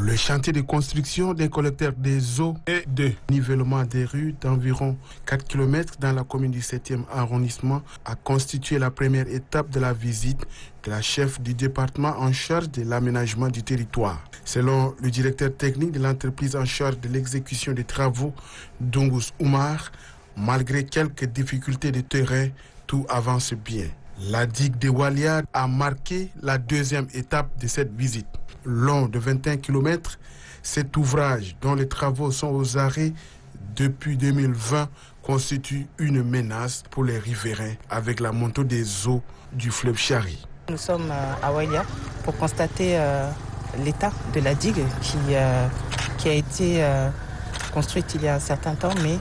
Le chantier de construction des collecteurs des eaux et de nivellement des rues d'environ 4 km dans la commune du 7e arrondissement a constitué la première étape de la visite de la chef du département en charge de l'aménagement du territoire. Selon le directeur technique de l'entreprise en charge de l'exécution des travaux, Dongus Oumar, malgré quelques difficultés de terrain, tout avance bien. La digue de Walia a marqué la deuxième étape de cette visite. Long de 21 km, cet ouvrage, dont les travaux sont aux arrêts depuis 2020, constitue une menace pour les riverains avec la montée des eaux du fleuve Chari. Nous sommes à Walia pour constater l'état de la digue qui a été construite il y a un certain temps, mais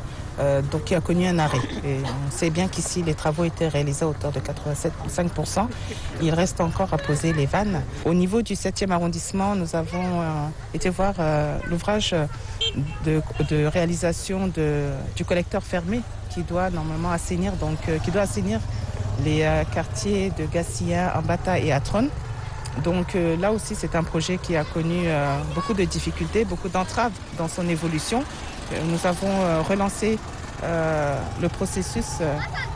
donc qui a connu un arrêt. Et on sait bien qu'ici, les travaux étaient réalisés à hauteur de 87,5%. Il reste encore à poser les vannes. Au niveau du 7e arrondissement, nous avons été voir l'ouvrage de réalisation du collecteur fermé qui doit normalement assainir, les quartiers de Gassia, Ambata et Atron. Donc là aussi, c'est un projet qui a connu beaucoup de difficultés, beaucoup d'entraves dans son évolution. Nous avons relancé le processus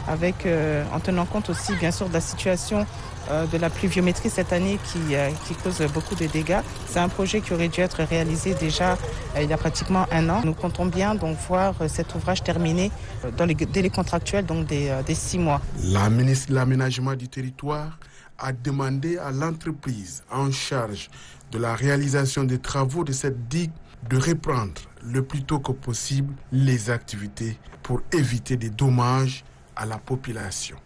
en tenant compte aussi bien sûr de la situation de la pluviométrie cette année qui cause beaucoup de dégâts. C'est un projet qui aurait dû être réalisé déjà il y a pratiquement un an. Nous comptons bien donc voir cet ouvrage terminé dans les délais contractuels, donc des 6 mois. La ministre de l'Aménagement du territoire a demandé à l'entreprise en charge de la réalisation des travaux de cette digue de reprendre le plus tôt que possible les activités pour éviter des dommages à la population.